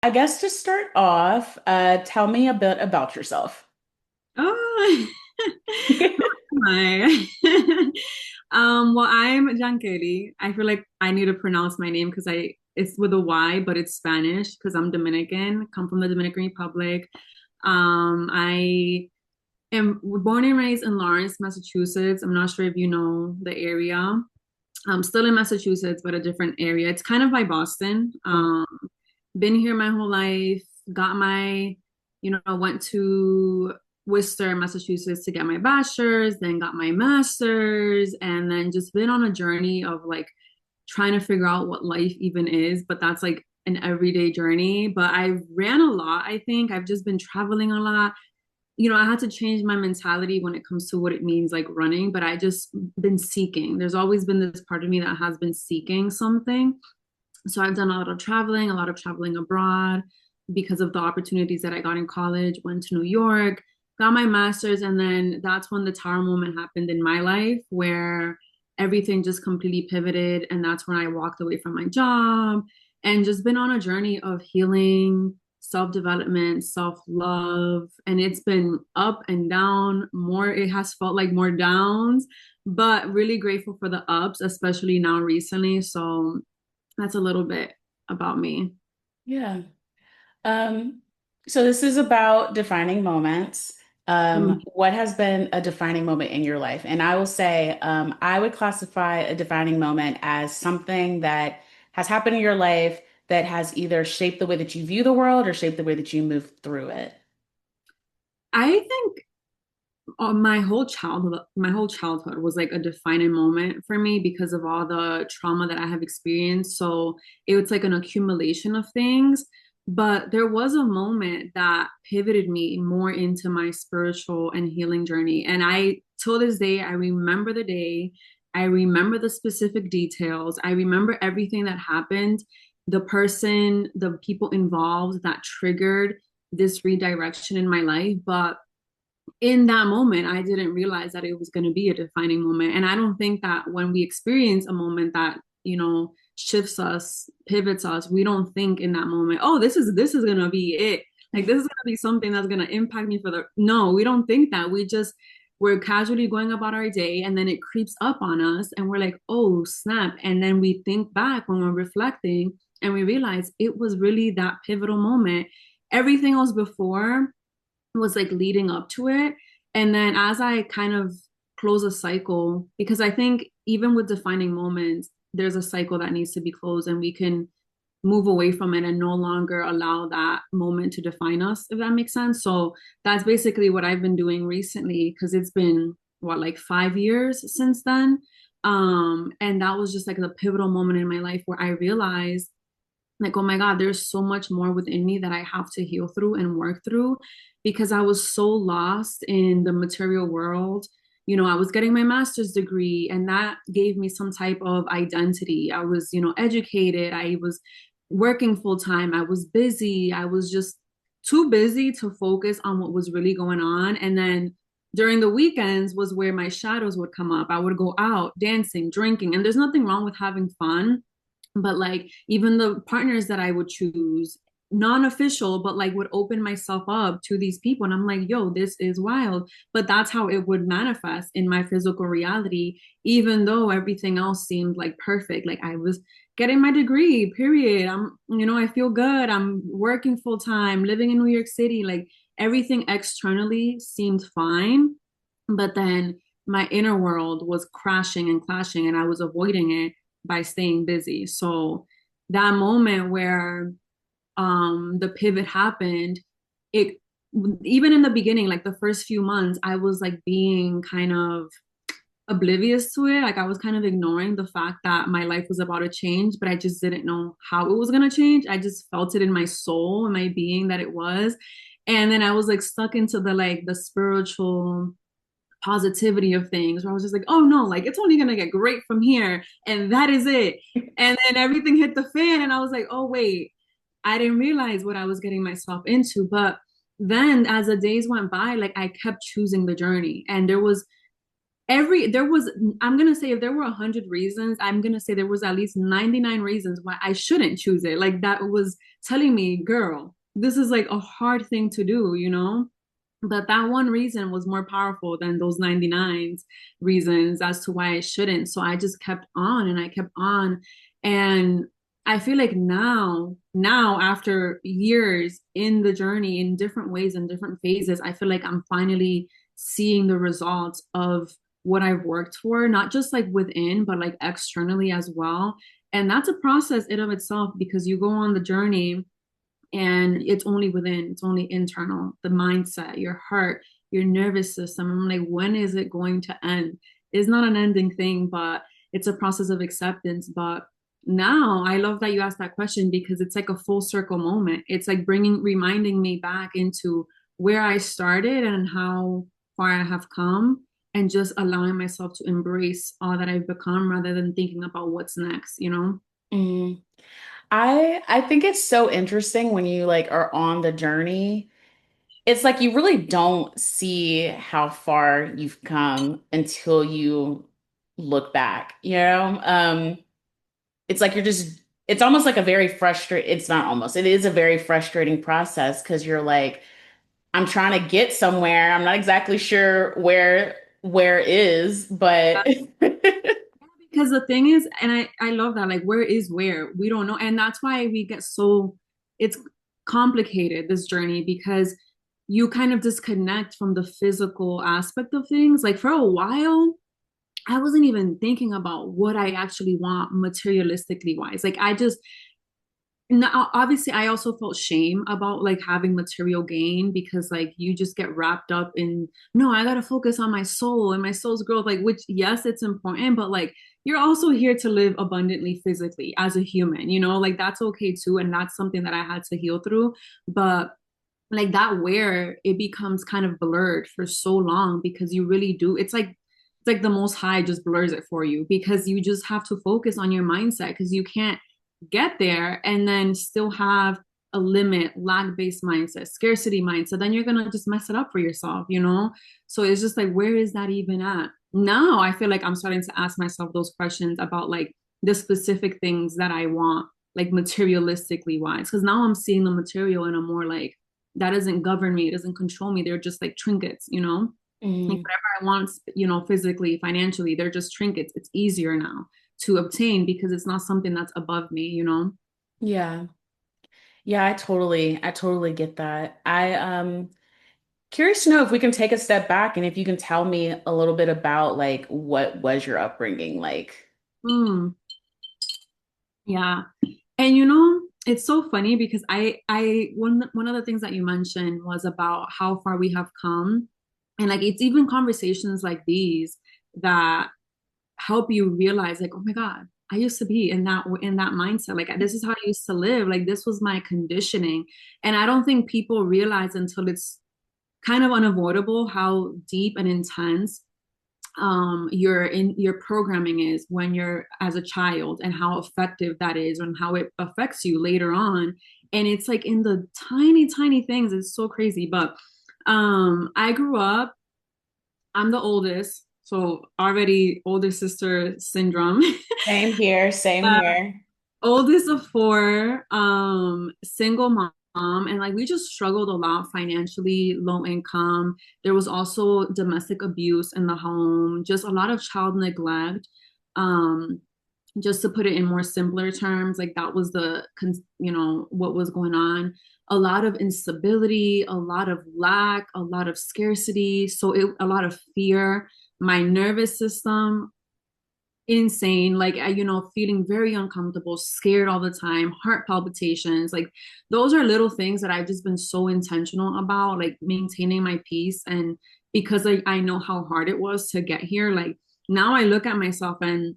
I guess to start off, tell me a bit about yourself. Oh my. Well, I'm Yankelly. I feel like I need to pronounce my name because I it's with a Y, but it's Spanish because I'm Dominican, come from the Dominican Republic. I am born and raised in Lawrence, Massachusetts. I'm not sure if you know the area. I'm still in Massachusetts, but a different area. It's kind of by Boston. Been here my whole life, got my, went to Worcester, Massachusetts to get my bachelor's, then got my master's, and then just been on a journey of like trying to figure out what life even is. But that's like an everyday journey. But I ran a lot, I think. I've just been traveling a lot. I had to change my mentality when it comes to what it means like running, but I just been seeking. There's always been this part of me that has been seeking something. So I've done a lot of traveling abroad because of the opportunities that I got in college, went to New York, got my master's, and then that's when the tower moment happened in my life where everything just completely pivoted. And that's when I walked away from my job and just been on a journey of healing, self-development, self-love. And it's been up and down. It has felt like more downs, but really grateful for the ups, especially now recently. So that's a little bit about me. Yeah. Um, so this is about defining moments. Mm. What has been a defining moment in your life? And I will say, I would classify a defining moment as something that has happened in your life that has either shaped the way that you view the world or shaped the way that you move through it. I think my whole childhood was like a defining moment for me because of all the trauma that I have experienced. So it was like an accumulation of things. But there was a moment that pivoted me more into my spiritual and healing journey. And till this day, I remember the day. I remember the specific details. I remember everything that happened, the person, the people involved that triggered this redirection in my life. But in that moment, I didn't realize that it was going to be a defining moment. And I don't think that when we experience a moment that, shifts us, pivots us, we don't think in that moment, oh, this is going to be it. Like this is going to be something that's going to impact me for the no, we don't think that. We're casually going about our day and then it creeps up on us and we're like, oh, snap. And then we think back when we're reflecting and we realize it was really that pivotal moment. Everything else before was like leading up to it. And then as I kind of close a cycle, because I think even with defining moments, there's a cycle that needs to be closed and we can move away from it and no longer allow that moment to define us, if that makes sense. So that's basically what I've been doing recently because it's been what, like 5 years since then. And that was just like the pivotal moment in my life where I realized like, oh my God, there's so much more within me that I have to heal through and work through because I was so lost in the material world. I was getting my master's degree and that gave me some type of identity. I was, educated. I was working full time. I was busy. I was just too busy to focus on what was really going on. And then during the weekends was where my shadows would come up. I would go out dancing, drinking, and there's nothing wrong with having fun, but like even the partners that I would choose, non-official, but like would open myself up to these people. And I'm like, yo, this is wild. But that's how it would manifest in my physical reality, even though everything else seemed like perfect. Like I was getting my degree, period. I feel good. I'm working full time, living in New York City. Like everything externally seemed fine. But then my inner world was crashing and clashing, and I was avoiding it by staying busy. So that moment where the pivot happened, it even in the beginning, like the first few months, I was like being kind of oblivious to it. Like I was kind of ignoring the fact that my life was about to change, but I just didn't know how it was gonna change. I just felt it in my soul and my being that it was. And then I was like stuck into the spiritual positivity of things where I was just like, oh no, like it's only gonna get great from here. And that is it. And then everything hit the fan and I was like, oh wait, I didn't realize what I was getting myself into. But then as the days went by, like I kept choosing the journey. And there was there was, I'm gonna say if there were 100 reasons, I'm gonna say there was at least 99 reasons why I shouldn't choose it. Like that was telling me, girl, this is like a hard thing to do, you know? But that one reason was more powerful than those 99 reasons as to why I shouldn't. So I just kept on and I kept on. And I feel like now after years in the journey in different ways and different phases, I feel like I'm finally seeing the results of what I've worked for, not just like within, but like externally as well. And that's a process in of itself because you go on the journey and it's only within, it's only internal, the mindset, your heart, your nervous system. I'm like, when is it going to end? It's not an ending thing, but it's a process of acceptance. But now I love that you asked that question because it's like a full circle moment. It's like reminding me back into where I started and how far I have come, and just allowing myself to embrace all that I've become rather than thinking about what's next, you know? Mm. I think it's so interesting when you like are on the journey. It's like you really don't see how far you've come until you look back, you know? It's like you're just it's almost like a very frustrating, it's not almost, it is a very frustrating process because you're like, I'm trying to get somewhere. I'm not exactly sure where is, but Because the thing is, and I love that, like, where is where? We don't know. And that's why we get so, it's complicated, this journey, because you kind of disconnect from the physical aspect of things. Like, for a while, I wasn't even thinking about what I actually want materialistically wise. Like, I just, now obviously I also felt shame about like having material gain because like you just get wrapped up in, no, I gotta focus on my soul and my soul's growth, like, which, yes, it's important, but like you're also here to live abundantly physically as a human, you know, like that's okay too, and that's something that I had to heal through. But like that, where it becomes kind of blurred for so long because you really do, it's like the most high just blurs it for you because you just have to focus on your mindset because you can't get there and then still have a limit, lack-based mindset, scarcity mindset, then you're gonna just mess it up for yourself, you know? So it's just like, where is that even at? Now I feel like I'm starting to ask myself those questions about like the specific things that I want, like materialistically wise, because now I'm seeing the material in a more like, that doesn't govern me, it doesn't control me. They're just like trinkets, you know? Like Mm, whatever I want, you know, physically, financially, they're just trinkets. It's easier now to obtain because it's not something that's above me, you know? yeah. Yeah, I totally get that. Curious to know if we can take a step back and if you can tell me a little bit about like what was your upbringing like. Mm, yeah. And you know, it's so funny because one of the things that you mentioned was about how far we have come. And like it's even conversations like these that help you realize like, oh my God, I used to be in that mindset. Like this is how I used to live. Like this was my conditioning. And I don't think people realize until it's kind of unavoidable how deep and intense your programming is when you're as a child, and how effective that is and how it affects you later on. And it's like in the tiny things. It's so crazy. But I grew up, I'm the oldest, so already older sister syndrome. Same here, same here. Oldest of four, single mom, and like we just struggled a lot financially, low income. There was also domestic abuse in the home, just a lot of child neglect. Um, just to put it in more simpler terms, like that was you know, what was going on. A lot of instability, a lot of lack, a lot of scarcity. So a lot of fear. My nervous system, insane, like you know, feeling very uncomfortable, scared all the time, heart palpitations. Like those are little things that I've just been so intentional about, like maintaining my peace. And because I know how hard it was to get here, like now I look at myself and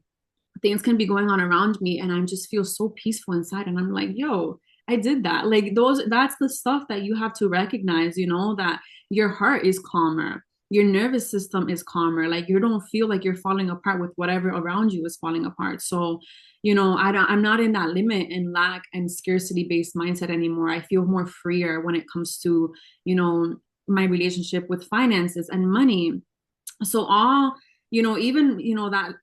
things can be going on around me and I just feel so peaceful inside, and I'm like, yo, I did that. Like that's the stuff that you have to recognize, you know, that your heart is calmer, your nervous system is calmer, like you don't feel like you're falling apart with whatever around you is falling apart. So you know, I'm not in that limit and lack and scarcity based mindset anymore. I feel more freer when it comes to, you know, my relationship with finances and money. So all even, that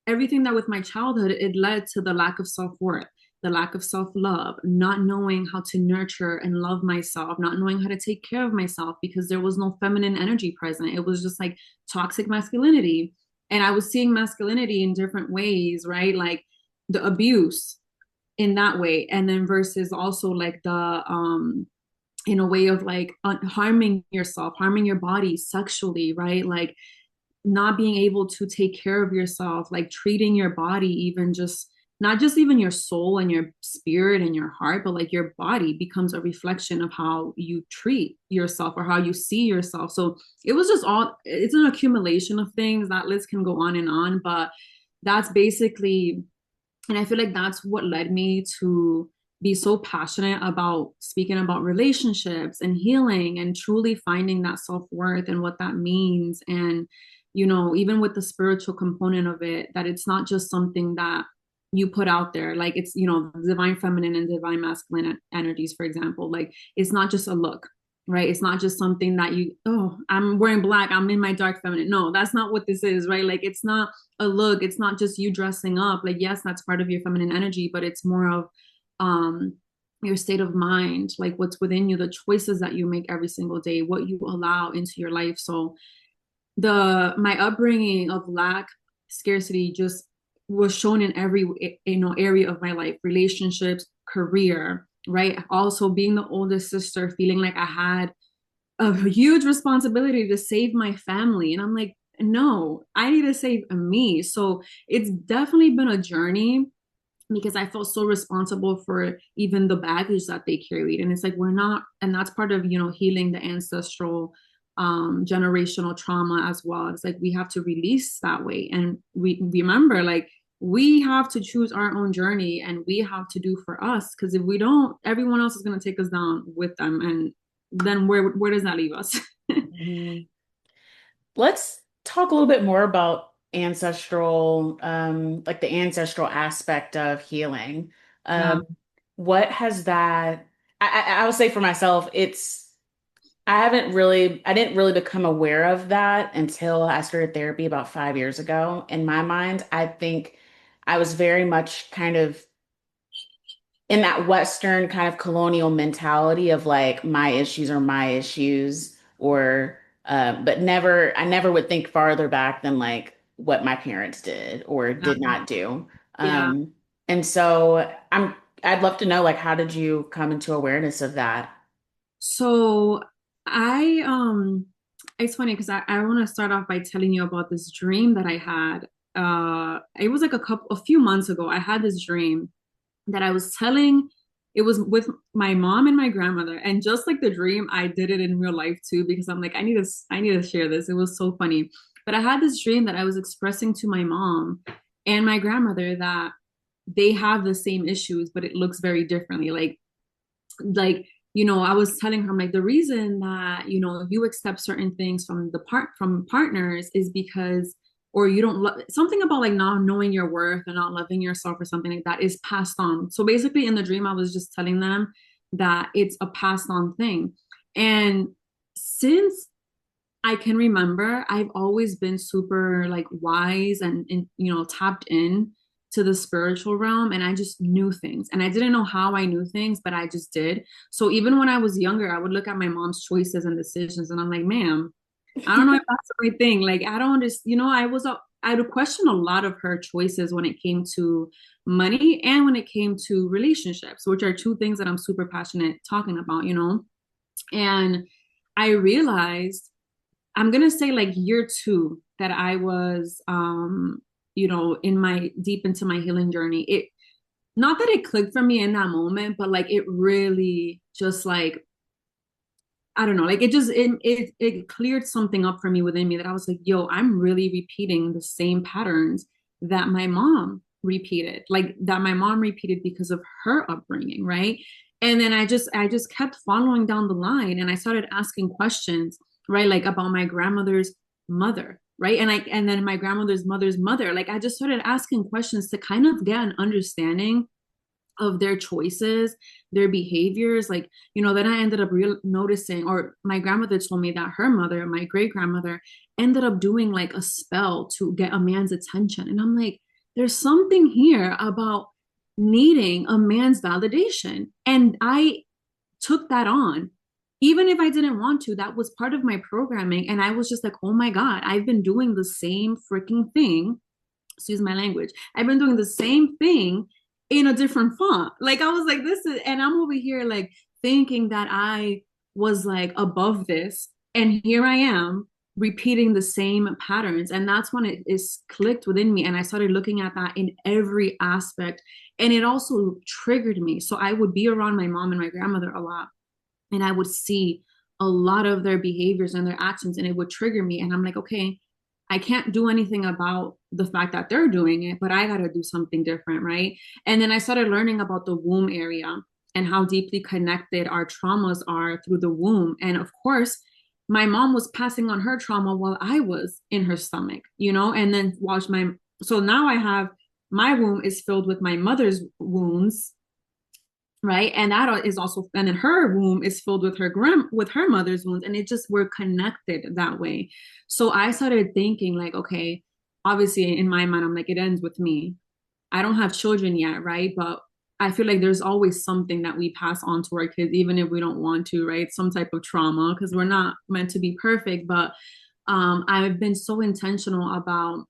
everything that with my childhood, it led to the lack of self-worth, the lack of self-love, not knowing how to nurture and love myself, not knowing how to take care of myself because there was no feminine energy present. It was just like toxic masculinity. And I was seeing masculinity in different ways, right? Like the abuse in that way. And then versus also like the in a way of like harming yourself, harming your body sexually, right? Like not being able to take care of yourself, like treating your body, even just not just even your soul and your spirit and your heart, but like your body becomes a reflection of how you treat yourself or how you see yourself. So it was just all, it's an accumulation of things. That list can go on and on, but that's basically, and I feel like that's what led me to be so passionate about speaking about relationships and healing and truly finding that self-worth and what that means. And, even with the spiritual component of it, that it's not just something that you put out there. Like it's, divine feminine and divine masculine energies, for example. Like it's not just a look, right? It's not just something that oh, I'm wearing black, I'm in my dark feminine. No, that's not what this is, right? Like it's not a look, it's not just you dressing up. Like yes, that's part of your feminine energy, but it's more of um your state of mind, like what's within you, the choices that you make every single day, what you allow into your life. So the my upbringing of lack, scarcity just was shown in every area of my life, relationships, career, right? Also being the oldest sister, feeling like I had a huge responsibility to save my family. And I'm like, no, I need to save me. So it's definitely been a journey because I felt so responsible for even the baggage that they carried. And it's like, we're not, and that's part of, healing the ancestral generational trauma as well. It's like we have to release that way. And we remember, like, we have to choose our own journey and we have to do for us. Because if we don't, everyone else is going to take us down with them. And then where does that leave us? Mhm. Let's talk a little bit more about ancestral, like the ancestral aspect of healing. Yeah. Um, what has that? I would say for myself, I didn't really become aware of that until I started therapy about 5 years ago. In my mind, I think I was very much kind of in that Western kind of colonial mentality of like my issues are my issues, or but I never would think farther back than like what my parents did or did not do. Yeah. Um, and so I'd love to know, like, how did you come into awareness of that? So I it's funny because I want to start off by telling you about this dream that I had. It was like a few months ago. I had this dream that I was telling, it was with my mom and my grandmother. And just like the dream, I did it in real life too, because I'm like, I need to share this. It was so funny. But I had this dream that I was expressing to my mom and my grandmother that they have the same issues, but it looks very differently. Like I was telling her, I'm like, the reason that you accept certain things from from partners is because, or you don't something about like not knowing your worth and not loving yourself or something like that is passed on. So basically in the dream I was just telling them that it's a passed on thing. And since I can remember, I've always been super like wise and tapped in to the spiritual realm, and I just knew things. And I didn't know how I knew things, but I just did. So even when I was younger, I would look at my mom's choices and decisions and I'm like, "Ma'am, I don't know if that's the right thing." Like I don't understand, I would question a lot of her choices when it came to money and when it came to relationships, which are two things that I'm super passionate talking about. And I realized, I'm gonna say like year two, that I was in my deep into my healing journey. It, not that it clicked for me in that moment, but like it really just like, I don't know, like it cleared something up for me within me, that I was like, yo, I'm really repeating the same patterns that my mom repeated, like that my mom repeated because of her upbringing, right? And then I just kept following down the line and I started asking questions, right? Like about my grandmother's mother, right? And then my grandmother's mother's mother. Like I just started asking questions to kind of get an understanding of their choices, their behaviors. Like, then I ended up noticing, or my grandmother told me that her mother, my great grandmother, ended up doing like a spell to get a man's attention. And I'm like, there's something here about needing a man's validation. And I took that on. Even if I didn't want to, that was part of my programming. And I was just like, oh my God, I've been doing the same freaking thing. Excuse my language. I've been doing the same thing in a different font. Like I was like, this is, and I'm over here like thinking that I was like above this. And here I am repeating the same patterns. And that's when it is clicked within me. And I started looking at that in every aspect. And it also triggered me. So I would be around my mom and my grandmother a lot. And I would see a lot of their behaviors and their actions, and it would trigger me. And I'm like, okay, I can't do anything about the fact that they're doing it, but I got to do something different, right? And then I started learning about the womb area and how deeply connected our traumas are through the womb. And of course, my mom was passing on her trauma while I was in her stomach, you know, and then watch my, so now I have my womb is filled with my mother's wounds, right? And that is also, and then her womb is filled with with her mother's wounds, and it just we're connected that way. So I started thinking like, okay, obviously in my mind I'm like, it ends with me. I don't have children yet, right? But I feel like there's always something that we pass on to our kids, even if we don't want to, right? Some type of trauma, because we're not meant to be perfect. But I've been so intentional about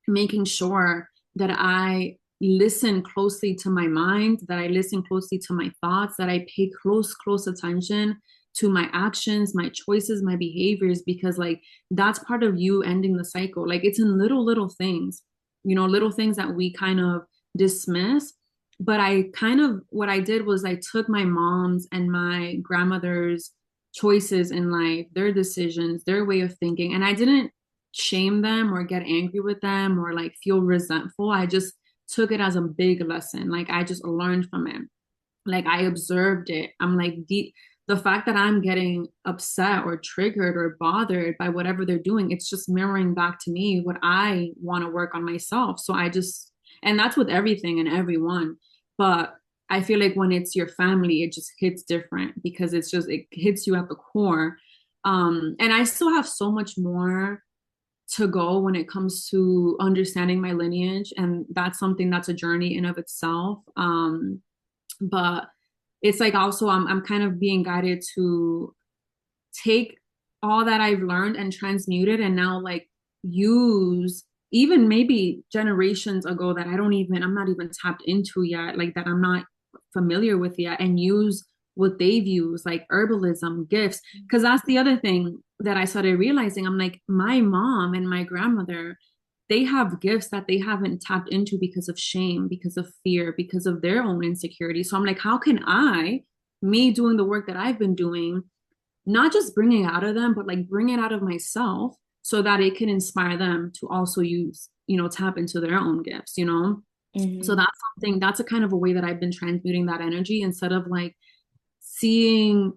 making sure that I listen closely to my mind, that I listen closely to my thoughts, that I pay close attention to my actions, my choices, my behaviors, because like that's part of you ending the cycle. Like it's in little things, you know, little things that we kind of dismiss. But I kind of, what I did was I took my mom's and my grandmother's choices in life, their decisions, their way of thinking, and I didn't shame them or get angry with them or like feel resentful. I just took it as a big lesson. Like I just learned from it. Like I observed it. I'm like the fact that I'm getting upset or triggered or bothered by whatever they're doing, it's just mirroring back to me what I want to work on myself. So I just, and that's with everything and everyone. But I feel like when it's your family, it just hits different because it's just, it hits you at the core. And I still have so much more to go when it comes to understanding my lineage, and that's something that's a journey in of itself. But it's like also I'm kind of being guided to take all that I've learned and transmute it and now like use even maybe generations ago that I'm not even tapped into yet, like that I'm not familiar with yet, and use what they've used, like herbalism, gifts. Because that's the other thing that I started realizing. I'm like, my mom and my grandmother, they have gifts that they haven't tapped into because of shame, because of fear, because of their own insecurity. So I'm like, how can me doing the work that I've been doing, not just bring it out of them, but like bring it out of myself so that it can inspire them to also use, you know, tap into their own gifts, you know? So Hmm. that's something, that's a kind of a way that I've been transmuting that energy instead of like seeing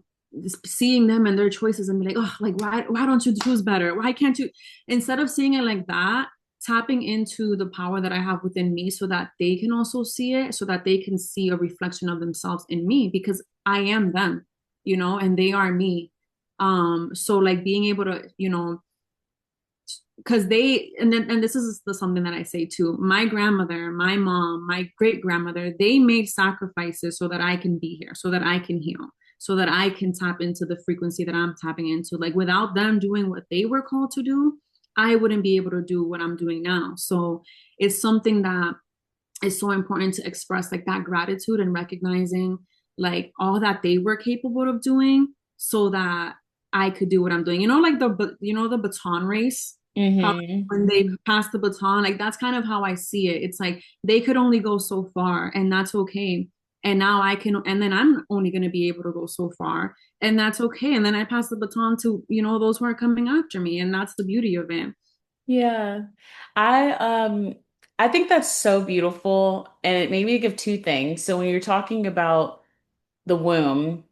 seeing them and their choices and be like, oh, like why don't you choose better? Why can't you? Instead of seeing it like that, tapping into the power that I have within me so that they can also see it, so that they can see a reflection of themselves in me because I am them, you know, and they are me. So like being able to, you know, because they and then and this is something that I say too. My grandmother, my mom, my great grandmother, they made sacrifices so that I can be here, so that I can heal, so that I can tap into the frequency that I'm tapping into. Like without them doing what they were called to do, I wouldn't be able to do what I'm doing now. So it's something that is so important to express like that gratitude and recognizing like all that they were capable of doing so that I could do what I'm doing. You know, like the baton race, how Hmm. when they pass the baton, like that's kind of how I see it. It's like they could only go so far and that's okay. And now I can, and then I'm only going to be able to go so far and that's okay. And then I pass the baton to, you know, those who are coming after me. And that's the beauty of it. Yeah. I I think that's so beautiful, and it made me think of two things. So when you're talking about the womb,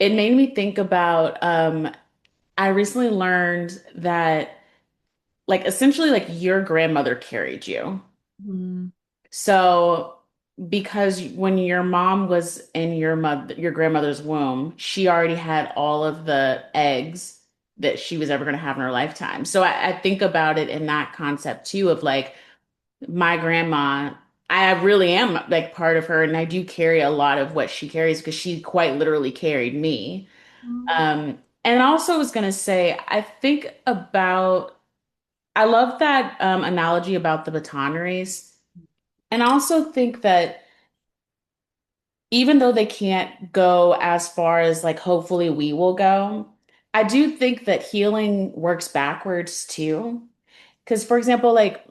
it made me think about I recently learned that like essentially like your grandmother carried you. Mm, So because when your mom was in your grandmother's womb, she already had all of the eggs that she was ever going to have in her lifetime. So I think about it in that concept too of like my grandma, I really am like part of her, and I do carry a lot of what she carries because she quite literally carried me. And I also was gonna say, I think about, I love that analogy about the baton race. And I also think that even though they can't go as far as like hopefully we will go, I do think that healing works backwards too. Because, for example, like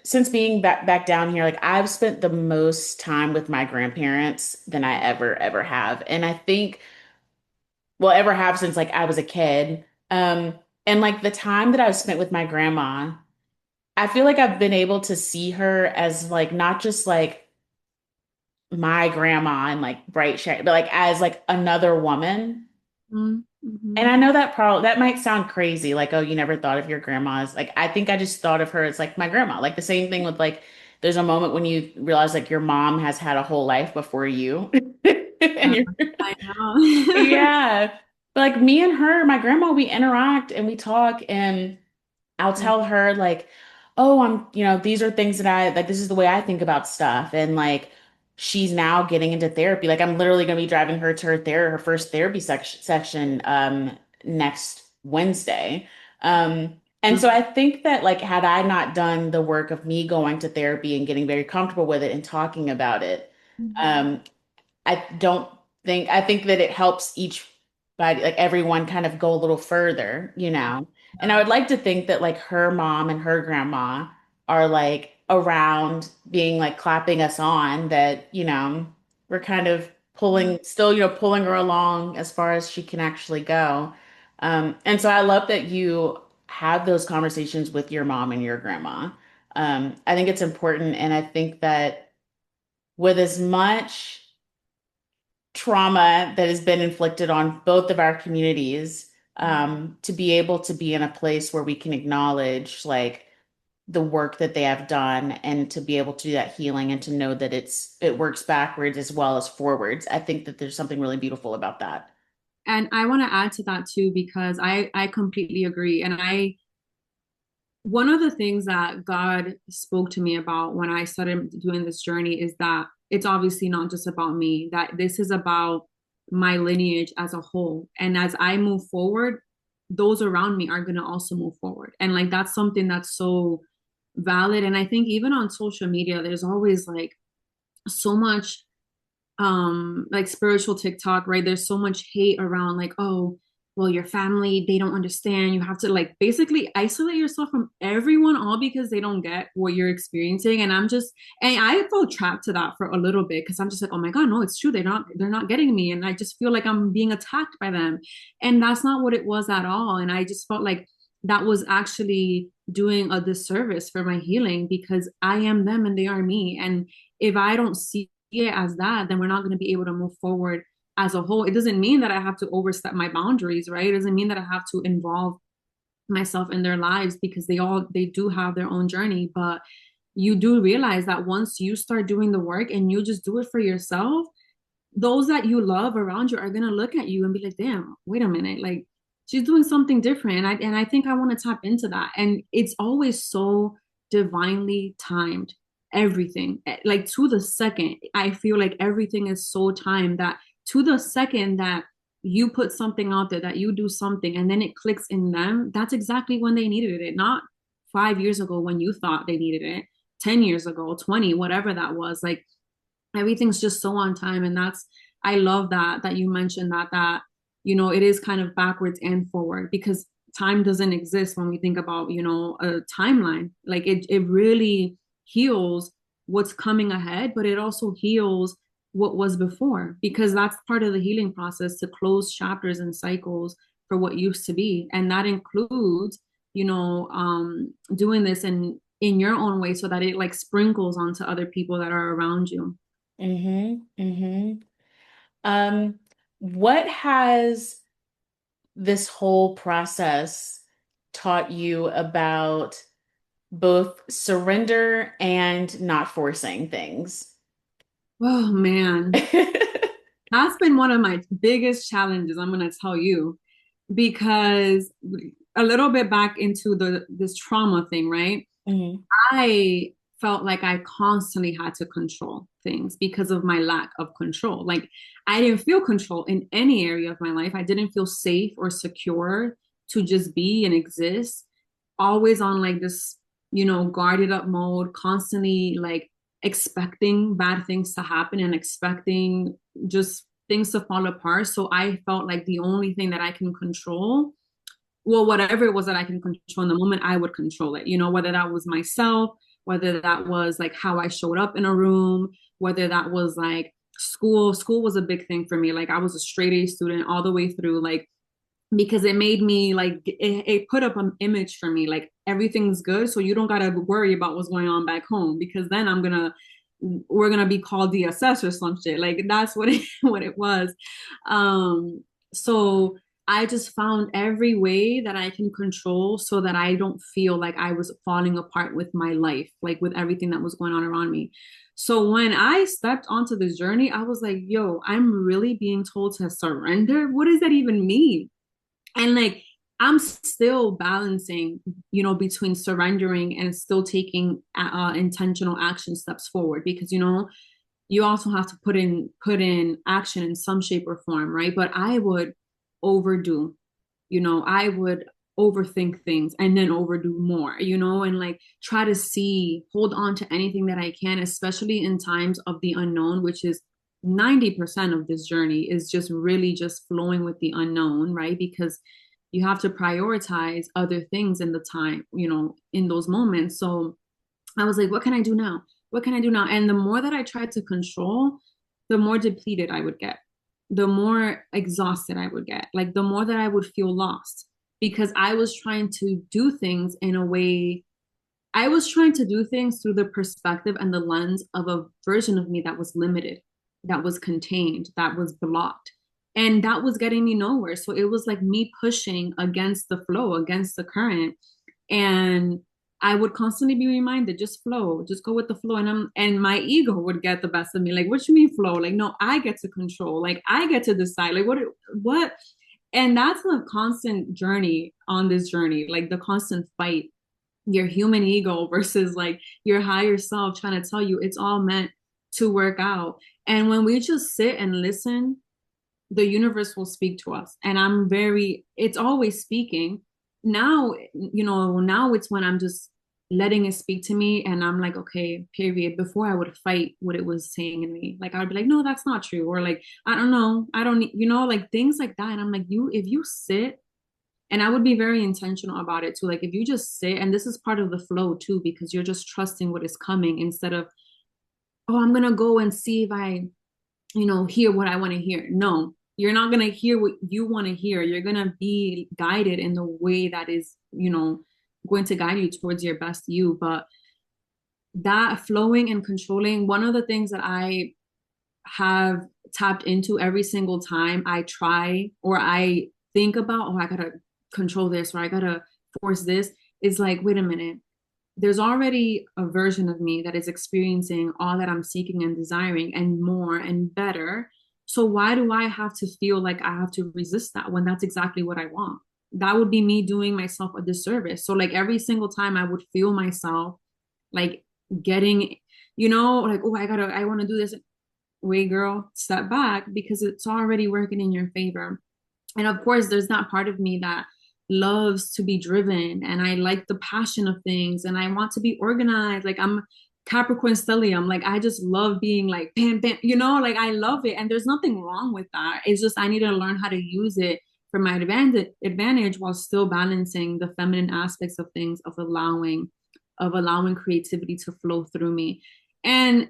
since being back down here, like I've spent the most time with my grandparents than I ever have, and I think well ever have since like I was a kid. And like the time that I've spent with my grandma, I feel like I've been able to see her as like not just like my grandma and like bright shine, but like as like another woman. And Mm-hmm. I know that probably that might sound crazy, like, oh, you never thought of your grandmas. Like, I think I just thought of her as like my grandma. Like the same thing with like, there's a moment when you realize like your mom has had a whole life before you. And Yeah, you're, I know. yeah. But like me and her, my grandma, we interact and we talk, and I'll tell her like, oh, these are things that I like, this is the way I think about stuff. And like she's now getting into therapy. Like I'm literally gonna be driving her to her first therapy section next Wednesday. And so I think that like had I not done the work of me going to therapy and getting very comfortable with it and talking about it, Mhm. um, I don't I think that it helps each body, like everyone kind of go a little further, you know. And I would like to think that like her mom and her grandma are like around being like clapping us on that, we're kind of Yeah. pulling her along as far as she can actually go. And so I love that you have those conversations with your mom and your grandma. I think it's important, and I think that with as much trauma that has been inflicted on both of our communities, to be able to be in a place where we can acknowledge like the work that they have done and to be able to do that healing and to know that it works backwards as well as forwards. I think that there's something really beautiful about that. And I want to add to that too, because I completely agree. And I one of the things that God spoke to me about when I started doing this journey is that it's obviously not just about me, that this is about my lineage as a whole. And as I move forward, those around me are going to also move forward. And like that's something that's so valid. And I think even on social media, there's always like so much like spiritual TikTok, right? There's so much hate around like, oh, well, your family, they don't understand. You have to like basically isolate yourself from everyone, all because they don't get what you're experiencing. And I felt trapped to that for a little bit because I'm just like, oh my God, no, it's true. They're not getting me. And I just feel like I'm being attacked by them. And that's not what it was at all. And I just felt like that was actually doing a disservice for my healing because I am them and they are me. And if I don't see it as that, then we're not going to be able to move forward as a whole. It doesn't mean that I have to overstep my boundaries, right? It doesn't mean that I have to involve myself in their lives because they do have their own journey. But you do realize that once you start doing the work and you just do it for yourself, those that you love around you are going to look at you and be like, damn, wait a minute, like she's doing something different. And I think I want to tap into that. And it's always so divinely timed, everything. Like to the second, I feel like everything is so timed that to the second that you put something out there, that you do something and then it clicks in them, that's exactly when they needed it. Not 5 years ago when you thought they needed it, 10 years ago, 20, whatever that was. Like everything's just so on time. And that's, I love that you mentioned that it is kind of backwards and forward because time doesn't exist when we think about a timeline. Like it really heals what's coming ahead, but it also heals what was before because that's part of the healing process, to close chapters and cycles for what used to be. And that includes doing this in your own way so that it like sprinkles onto other people that are around you. Mm-hmm. Um, what has this whole process taught you about both surrender and not forcing things? Oh man, that's been one of my biggest challenges, I'm going to tell you. because a little bit back into the this trauma thing, right? Hmm. I felt like I constantly had to control things because of my lack of control. Like I didn't feel control in any area of my life. I didn't feel safe or secure to just be and exist. Always on like this, guarded up mode, constantly like expecting bad things to happen and expecting just things to fall apart. So I felt like the only thing that I can control, well, whatever it was that I can control in the moment, I would control it. Whether that was myself, whether that was like how I showed up in a room, whether that was like school. School was a big thing for me. Like I was a straight A student all the way through, like because it made me like it put up an image for me, like everything's good, so you don't gotta worry about what's going on back home because then we're gonna be called DSS or some shit. Like that's what it what it was. So I just found every way that I can control so that I don't feel like I was falling apart with my life, like with everything that was going on around me. So when I stepped onto this journey, I was like, yo, I'm really being told to surrender. What does that even mean? And like I'm still balancing, between surrendering and still taking intentional action steps forward, because you also have to put in action in some shape or form, right? But I would overdo, I would overthink things and then overdo more, and like try to hold on to anything that I can, especially in times of the unknown, which is 90% of this journey is just really just flowing with the unknown, right? Because you have to prioritize other things in the time, in those moments. So I was like, what can I do now? What can I do now? And the more that I tried to control, the more depleted I would get, the more exhausted I would get, like the more that I would feel lost because I was trying to do things in a way, I was trying to do things through the perspective and the lens of a version of me that was limited, that was contained, that was blocked. And that was getting me nowhere. So it was like me pushing against the flow, against the current. And I would constantly be reminded, just flow, just go with the flow. And my ego would get the best of me. Like, what you mean flow? Like, no, I get to control. Like, I get to decide. Like, what? And that's a constant journey on this journey, like the constant fight, your human ego versus like your higher self trying to tell you it's all meant to work out. And when we just sit and listen, the universe will speak to us. And it's always speaking. Now, now it's when I'm just letting it speak to me and I'm like, okay, period. Before I would fight what it was saying in me. Like I would be like, no, that's not true. Or like, I don't know. I don't, like things like that. And I'm like, if you sit, and I would be very intentional about it too. Like if you just sit, and this is part of the flow too, because you're just trusting what is coming instead of, oh, I'm gonna go and see if I, hear what I want to hear. No, you're not gonna hear what you want to hear. You're gonna be guided in the way that is, going to guide you towards your best you. But that flowing and controlling, one of the things that I have tapped into every single time I try or I think about, oh, I gotta control this or I gotta force this, is like, wait a minute. There's already a version of me that is experiencing all that I'm seeking and desiring and more and better. So why do I have to feel like I have to resist that when that's exactly what I want? That would be me doing myself a disservice. So like every single time I would feel myself like getting, like, oh, I want to do this. Wait, girl, step back because it's already working in your favor. And of course, there's that part of me that loves to be driven and I like the passion of things and I want to be organized. Like I'm Capricorn stellium. Like I just love being like bam, bam, like I love it. And there's nothing wrong with that. It's just I need to learn how to use it for my advantage while still balancing the feminine aspects of things, of allowing creativity to flow through me. And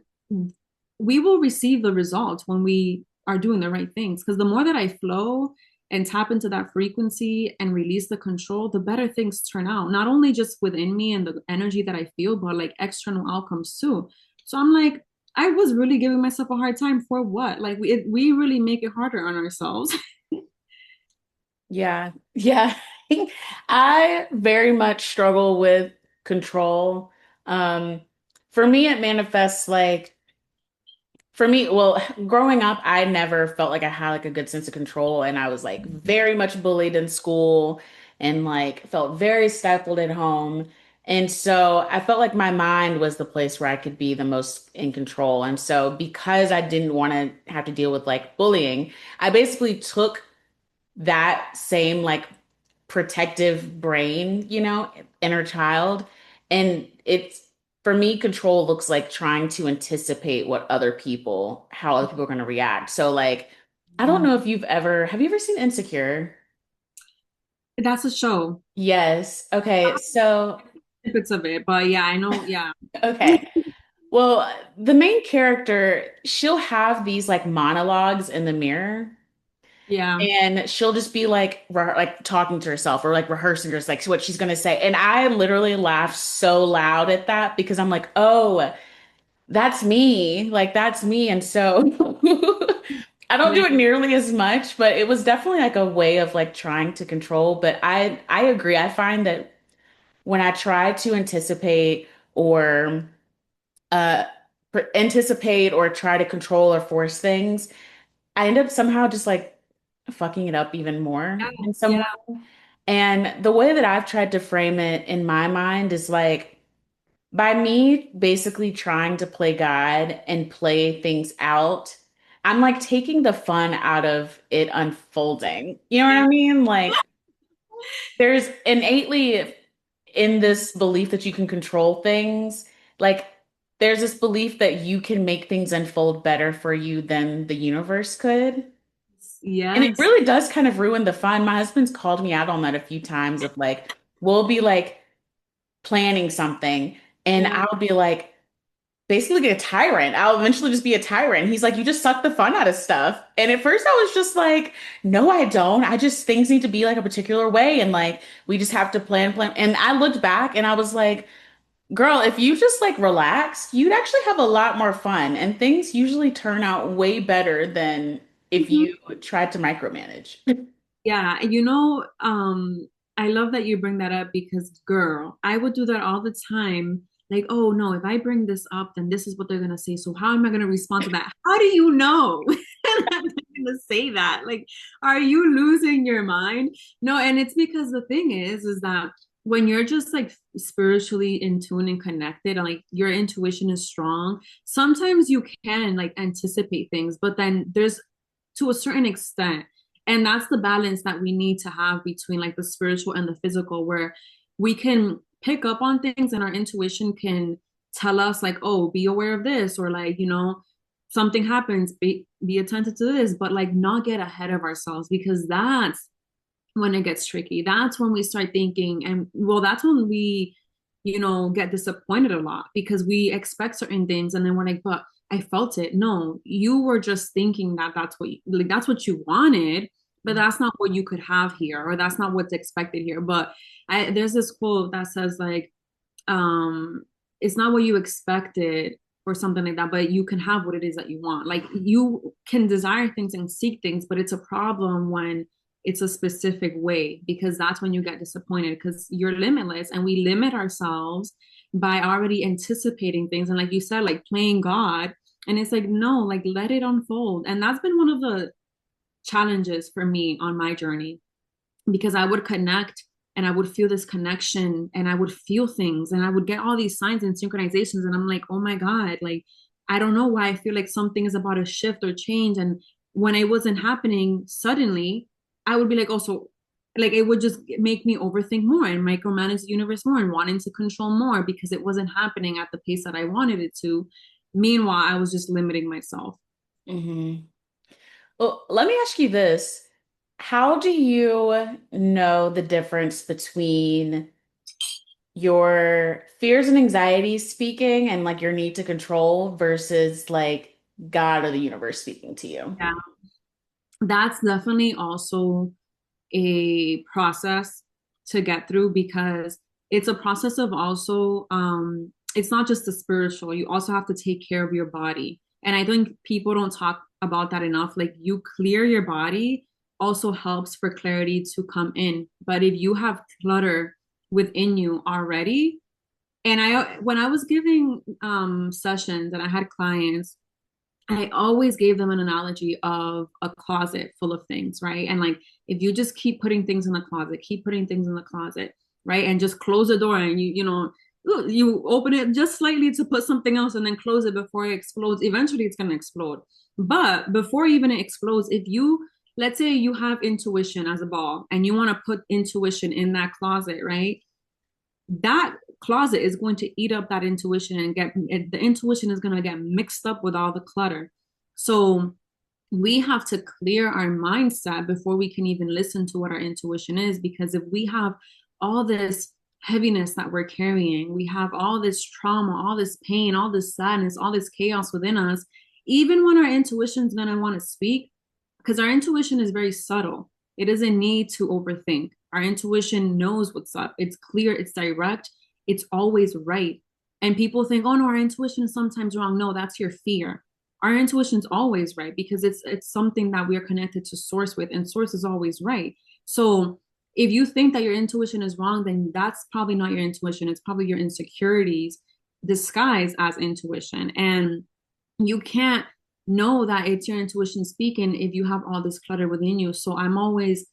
we will receive the results when we are doing the right things. Because the more that I flow and tap into that frequency and release the control, the better things turn out. Not only just within me and the energy that I feel, but like external outcomes too. So I'm like, I was really giving myself a hard time for what? Like we really make it harder on ourselves. Yeah. Yeah. I very much struggle with control. Um, for me, it manifests like For me, well, growing up, I never felt like I had like a good sense of control, and I was like very much bullied in school and like felt very stifled at home. And so I felt like my mind was the place where I could be the most in control. And so because I didn't want to have to deal with like bullying, I basically took that same like protective brain, inner child. And it's for me, control looks like trying to anticipate how other people are going to react. So like, I don't Yeah. know if have you ever seen Insecure? That's a show. Yes. Okay. So, Bits of it, but yeah, I know. Yeah. okay. Well, the main character, she'll have these like monologues in the mirror. Yeah. And she'll just be like talking to herself or like rehearsing just like what she's gonna say. And I literally laughed so loud at that because I'm like, oh, that's me. Like that's me. And so I don't do Like, it nearly as much, but it was definitely like a way of like trying to control. But I agree. I find that when I try to or uh anticipate or try to control or force things, I end up somehow just like fucking it up even more yeah, in some yeah, way. And the way that I've tried to frame it in my mind is like by me basically trying to play God and play things out, I'm like taking the fun out of it unfolding. You know what yeah. I mean? Like there's innately in this belief that you can control things, like there's this belief that you can make things unfold better for you than the universe could. And it Yes. really does kind of ruin the fun. My husband's called me out on that a few times of like, we'll be like planning something and Yeah. I'll be like, basically be a tyrant. I'll eventually just be a tyrant. He's like, you just suck the fun out of stuff. And at first I was just like, no, I don't. I just, things need to be like a particular way. And like, we just have to plan. And I looked back and I was like, girl, if you just like relax, you'd actually have a lot more fun. And things usually turn out way better than if Mhm. you tried to micromanage. Yeah, I love that you bring that up because, girl, I would do that all the time. Like, oh no, if I bring this up, then this is what they're gonna say. So how am I gonna respond to that? How do you know? I'm not gonna say that. Like, are you losing your mind? No, and it's because the thing is that when you're just like spiritually in tune and connected, and like your intuition is strong, sometimes you can like anticipate things, but then there's to a certain extent, and that's the balance that we need to have between like the spiritual and the physical, where we can pick up on things and our intuition can tell us like, oh, be aware of this, or like, something happens, be attentive to this, but like not get ahead of ourselves, because that's when it gets tricky. That's when we start thinking, and well, that's when we, get disappointed a lot because we expect certain things and then we're like, but I felt it. No, you were just thinking that that's what you wanted, but that's not what you could have here, or that's not what's expected here. But there's this quote that says like, um, it's not what you expected or something like that, but you can have what it is that you want. Like you can desire things and seek things, but it's a problem when it's a specific way, because that's when you get disappointed because you're limitless, and we limit ourselves by already anticipating things. And like you said, like playing God. And it's like, no, like let it unfold. And that's been one of the challenges for me on my journey, because I would connect and I would feel this connection and I would feel things and I would get all these signs and synchronizations. And I'm like, oh my God, like, I don't know why I feel like something is about to shift or change. And when it wasn't happening suddenly, I would be like, oh, so like it would just make me overthink more and micromanage the universe more and wanting to control more because it wasn't happening at the pace that I wanted it to. Meanwhile, I was just limiting myself. Hmm. Well, let me ask you this. How do you know the difference between your fears and anxieties speaking and like your need to control versus like God or the universe speaking to you? Yeah, that's definitely also a process to get through, because it's a process of also it's not just the spiritual, you also have to take care of your body. And I think people don't talk about that enough. Like you clear your body also helps for clarity to come in, but if you have clutter within you already, and I when I was giving sessions and I had clients, I always gave them an analogy of a closet full of things, right? And like if you just keep putting things in the closet, keep putting things in the closet, right? And just close the door and you open it just slightly to put something else and then close it before it explodes. Eventually it's gonna explode. But before even it explodes, if you let's say you have intuition as a ball and you want to put intuition in that closet, right? That closet is going to eat up that intuition and get the intuition is going to get mixed up with all the clutter. So we have to clear our mindset before we can even listen to what our intuition is. Because if we have all this heaviness that we're carrying, we have all this trauma, all this pain, all this sadness, all this chaos within us, even when our intuition is going to want to speak, because our intuition is very subtle. It doesn't need to overthink. Our intuition knows what's up. It's clear, it's direct, it's always right. And people think, oh no, our intuition is sometimes wrong. No, that's your fear. Our intuition is always right because it's something that we are connected to source with, and source is always right. So if you think that your intuition is wrong, then that's probably not your intuition. It's probably your insecurities disguised as intuition. And you can't know that it's your intuition speaking if you have all this clutter within you. So I'm always,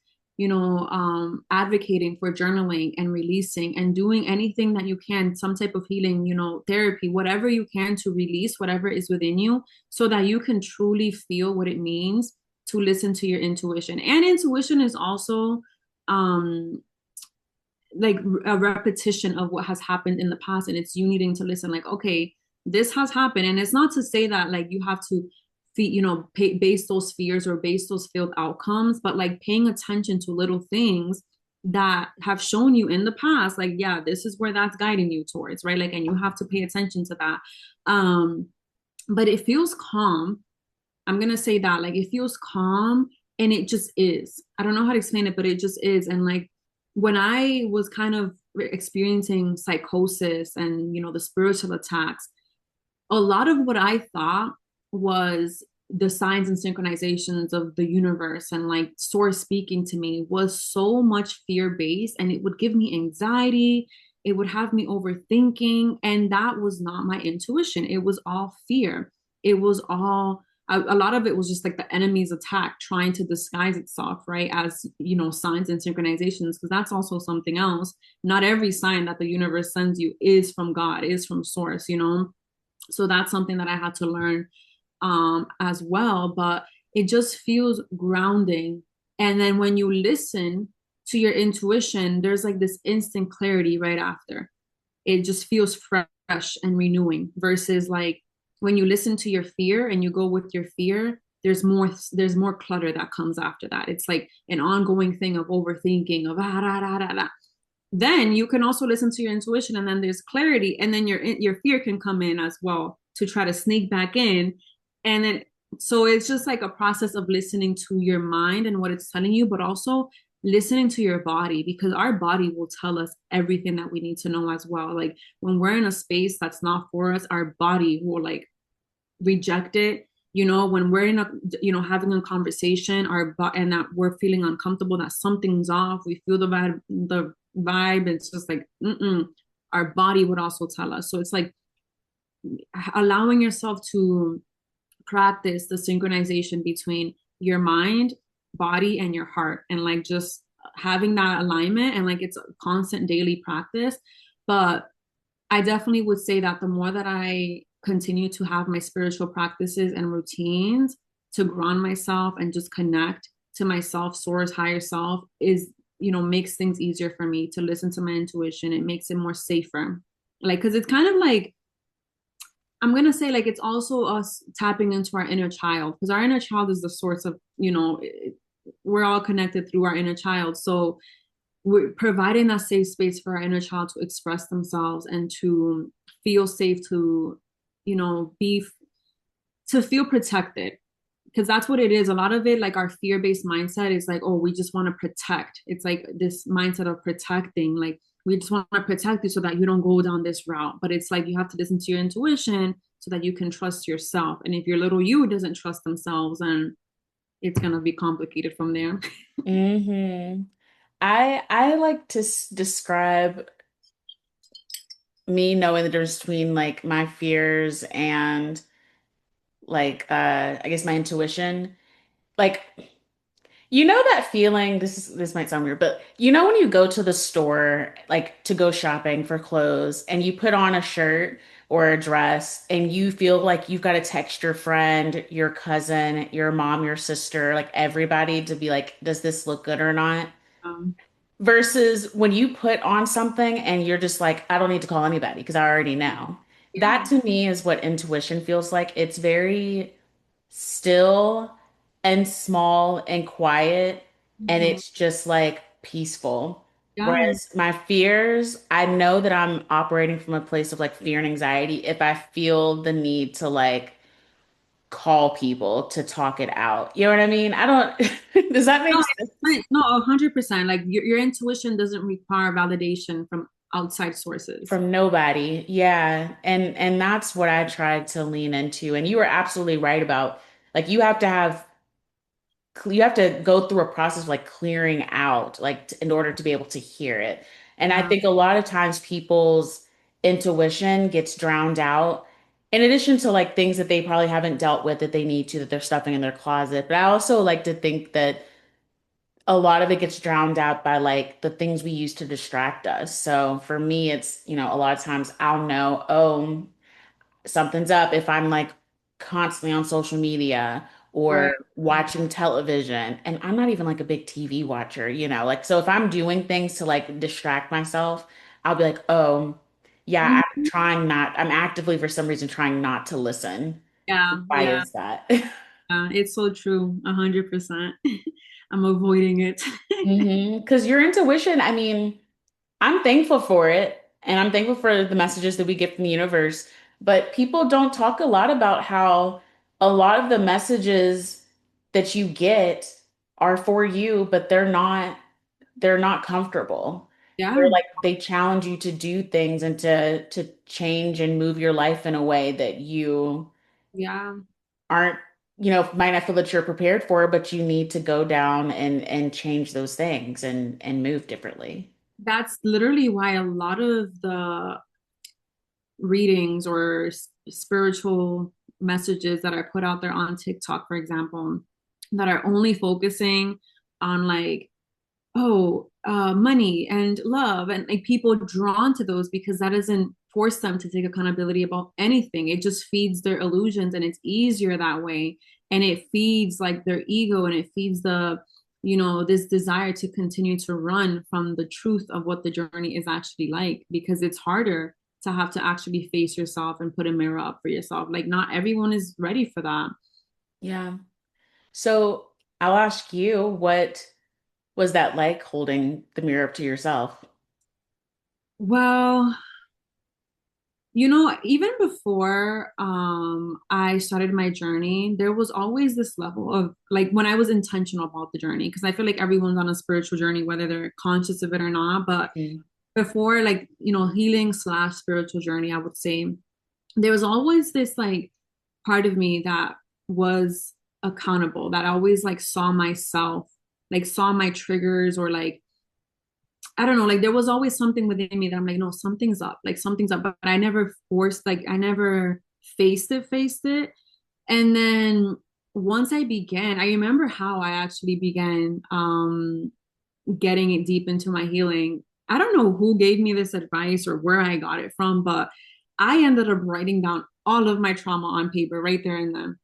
advocating for journaling and releasing and doing anything that you can, some type of healing, therapy, whatever you can to release whatever is within you so that you can truly feel what it means to listen to your intuition. And intuition is also um like a repetition of what has happened in the past, and it's you needing to listen like, okay, this has happened. And it's not to say that like you have to base those fears or base those failed outcomes, but like paying attention to little things that have shown you in the past, like, yeah, this is where that's guiding you towards, right? Like, and you have to pay attention to that. um but it feels calm. I'm gonna say that, like, it feels calm, and it just is. I don't know how to explain it, but it just is. And like when I was kind of experiencing psychosis and the spiritual attacks, a lot of what I thought was the signs and synchronizations of the universe and like source speaking to me was so much fear based, and it would give me anxiety. It would have me overthinking, and that was not my intuition. It was all fear. It was all a lot of it was just like the enemy's attack trying to disguise itself, right, as signs and synchronizations, because that's also something else. Not every sign that the universe sends you is from God, is from source. So that's something that I had to learn as well. But it just feels grounding. And then when you listen to your intuition, there's like this instant clarity right after. It just feels fresh and renewing versus like when you listen to your fear and you go with your fear, there's more clutter that comes after that. It's like an ongoing thing of overthinking of then you can also listen to your intuition, and then there's clarity, and then your fear can come in as well to try to sneak back in. And then so it's just like a process of listening to your mind and what it's telling you, but also listening to your body, because our body will tell us everything that we need to know as well. Like when we're in a space that's not for us, our body will like reject it. When we're in a having a conversation, and that we're feeling uncomfortable, that something's off, we feel the vibe. It's just like, our body would also tell us. So it's like allowing yourself to practice the synchronization between your mind, body, and your heart, and like just having that alignment. And like it's a constant daily practice. But I definitely would say that the more that I continue to have my spiritual practices and routines to ground myself and just connect to myself, source, higher self, is, makes things easier for me to listen to my intuition. It makes it more safer. Like, because it's kind of like, I'm going to say, like, it's also us tapping into our inner child, because our inner child is the source of, we're all connected through our inner child. So we're providing that safe space for our inner child to express themselves and to feel safe, to be to feel protected, because that's what it is. A lot of it, like our fear-based mindset, is like, oh, we just want to protect. It's like this mindset of protecting, like we just want to protect you so that you don't go down this route. But it's like you have to listen to your intuition so that you can trust yourself. And if your little you doesn't trust themselves, then it's gonna be complicated from there. Hmm. I like to describe me knowing the difference between like my fears and I guess my intuition. Like, you know that feeling, this might sound weird, but you know when you go to the store, like to go shopping for clothes, and you put on a shirt or a dress, and you feel like you've got to text your friend, your cousin, your mom, your sister, like everybody to be like, does this look good or not? Um, Versus when you put on something and you're just like, I don't need to call anybody because I already know. That yeah. to me is what intuition feels like. It's very still and small and quiet, and Mhm. it's just like peaceful. Yeah. Whereas my fears, I know that I'm operating from a place of like fear and anxiety if I feel the need to like call people to talk it out. You know what I mean? I don't, does that No, make it's sense? right. No, 100%. Like your intuition doesn't require validation from outside sources. From nobody. Yeah. And that's what I tried to lean into. And you were absolutely right about like you have to go through a process of like clearing out like in order to be able to hear it. And I Yeah. think a lot of times people's intuition gets drowned out in addition to like things that they probably haven't dealt with that they need to that they're stuffing in their closet. But I also like to think that a lot of it gets drowned out by like the things we use to distract us. So for me, it's, a lot of times I'll know, oh, something's up if I'm like constantly on social media Right. or watching television. And I'm not even like a big TV watcher. Like, so if I'm doing things to like distract myself, I'll be like, oh, yeah, Mhm. I'm actively for some reason trying not to listen. Yeah. Why Yeah. is that? It's so true. 100%. I'm avoiding it. Because your intuition, I mean, I'm thankful for it, and I'm thankful for the messages that we get from the universe. But people don't talk a lot about how a lot of the messages that you get are for you, but they're not comfortable. They're Yeah. like they challenge you to do things and to change and move your life in a way that you Yeah. aren't, might not feel that you're prepared for, but you need to go down and change those things and move differently. That's literally why a lot of the readings or spiritual messages that are put out there on TikTok, for example, that are only focusing on like, oh, money and love, and like people drawn to those because that doesn't force them to take accountability about anything. It just feeds their illusions, and it's easier that way. And it feeds like their ego, and it feeds this desire to continue to run from the truth of what the journey is actually like, because it's harder to have to actually face yourself and put a mirror up for yourself. Like, not everyone is ready for that. Yeah. So I'll ask you, what was that like holding the mirror up to yourself? Well, even before I started my journey, there was always this level of like when I was intentional about the journey, because I feel like everyone's on a spiritual journey, whether they're conscious of it or not. But Mm. before, like, healing slash spiritual journey, I would say there was always this like part of me that was accountable, that always like saw myself, like saw my triggers, or like I don't know, like there was always something within me that I'm like, no, something's up, like something's up. But I never forced, like I never faced it. And then once I began, I remember how I actually began getting it deep into my healing. I don't know who gave me this advice or where I got it from, but I ended up writing down all of my trauma on paper right there and then.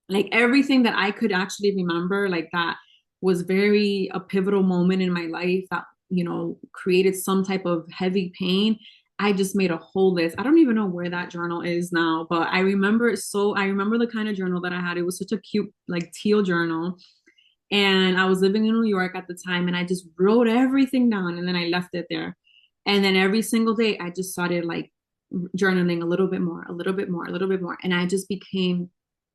Like everything that I could actually remember, like that was very a pivotal moment in my life that, created some type of heavy pain. I just made a whole list. I don't even know where that journal is now, but I remember the kind of journal that I had. It was such a cute, like teal journal. And I was living in New York at the time, and I just wrote everything down and then I left it there. And then every single day I just started like journaling a little bit more, a little bit more, a little bit more. And I just became,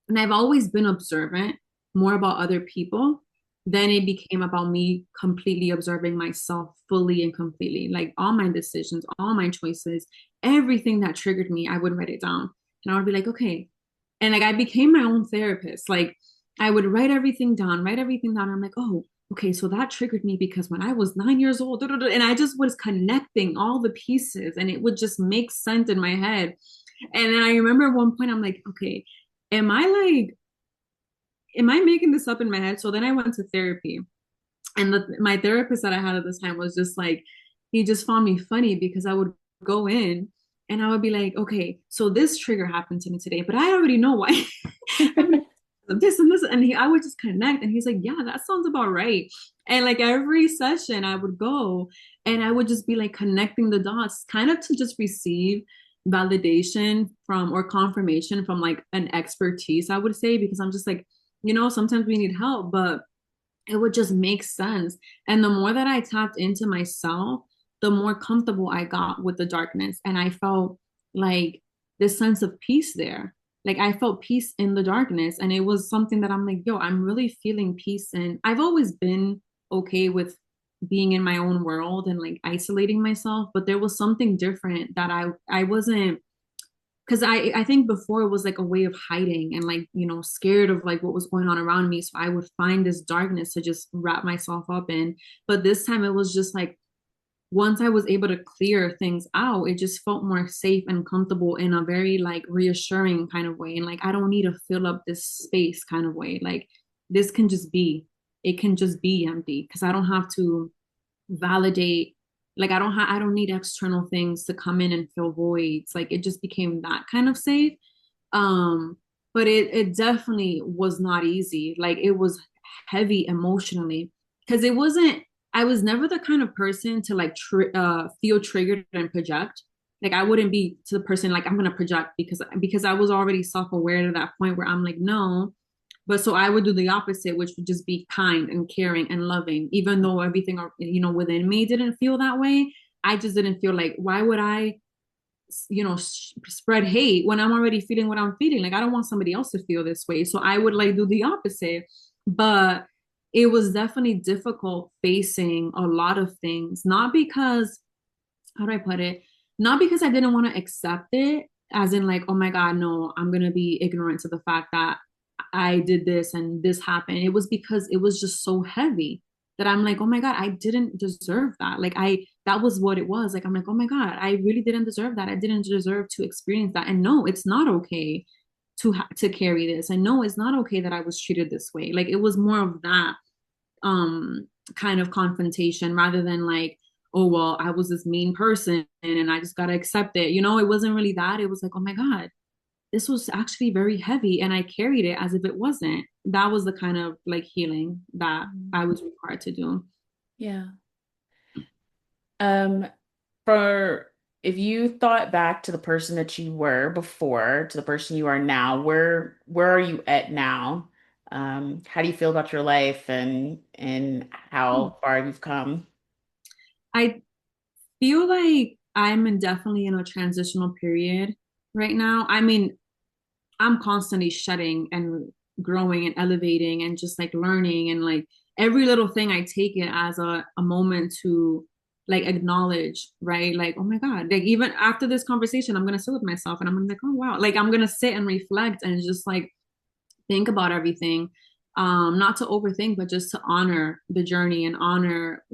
and I've always been observant more about other people. Then it became about me completely observing myself fully and completely, like all my decisions, all my choices, everything that triggered me, I would write it down. And I would be like, okay. And like I became my own therapist. Like I would write everything down, write everything down. I'm like, oh, okay, so that triggered me because when I was 9 years old, and I just was connecting all the pieces and it would just make sense in my head. And then I remember at one point, I'm like, okay. am I like, am I making this up in my head? So then I went to therapy. And my therapist that I had at this time was just like, he just found me funny because I would go in and I would be like, okay, so this trigger happened to me today, but I already know why. I'm like, this and this, and I would just connect, and he's like, yeah, that sounds about right. And like every session, I would go and I would just be like connecting the dots, kind of to just receive validation from or confirmation from like an expertise, I would say, because I'm just like, sometimes we need help, but it would just make sense. And the more that I tapped into myself, the more comfortable I got with the darkness. And I felt like this sense of peace there. Like I felt peace in the darkness. And it was something that I'm like, yo, I'm really feeling peace. And I've always been okay with being in my own world and like isolating myself. But there was something different that I wasn't, because I think before it was like a way of hiding and like scared of like what was going on around me, so I would find this darkness to just wrap myself up in. But this time it was just like once I was able to clear things out, it just felt more safe and comfortable in a very like reassuring kind of way, and like I don't need to fill up this space kind of way. Like this can just be, it can just be empty because I don't have to validate, like I don't need external things to come in and fill voids. Like it just became that kind of safe. um but it definitely was not easy. Like it was heavy emotionally because it wasn't, I was never the kind of person to like feel triggered and project. Like I wouldn't be to the person like I'm gonna project because I was already self-aware to that point where I'm like, no. But so I would do the opposite, which would just be kind and caring and loving, even though everything, within me didn't feel that way. I just didn't feel like, why would I, spread hate when I'm already feeling what I'm feeling? Like, I don't want somebody else to feel this way. So I would like do the opposite. But it was definitely difficult facing a lot of things, not because, how do I put it? Not because I didn't want to accept it, as in like, oh my God, no, I'm gonna be ignorant to the fact that I did this and this happened. It was because it was just so heavy that I'm like, oh my God, I didn't deserve that. Like that was what it was. Like I'm like, oh my God, I really didn't deserve that. I didn't deserve to experience that. And no, it's not okay to carry this. And no, it's not okay that I was treated this way. Like it was more of that um kind of confrontation rather than like, oh well, I was this mean person and I just gotta accept it. It wasn't really that. It was like, oh my God, this was actually very heavy and I carried it as if it wasn't. That was the kind of like healing that I was required to do. Yeah. Um, for if you thought back to the person that you were before to the person you are now, where are you at now? How do you feel about your life and how far you've come? I feel like definitely in a transitional period right now. I mean, I'm constantly shedding and growing and elevating and just like learning, and like every little thing I take it as a moment to like acknowledge, right? Like, oh my God, like even after this conversation, I'm gonna sit with myself and I'm gonna be like, oh wow, like I'm gonna sit and reflect and just like think about everything. Not to overthink, but just to honor the journey and honor,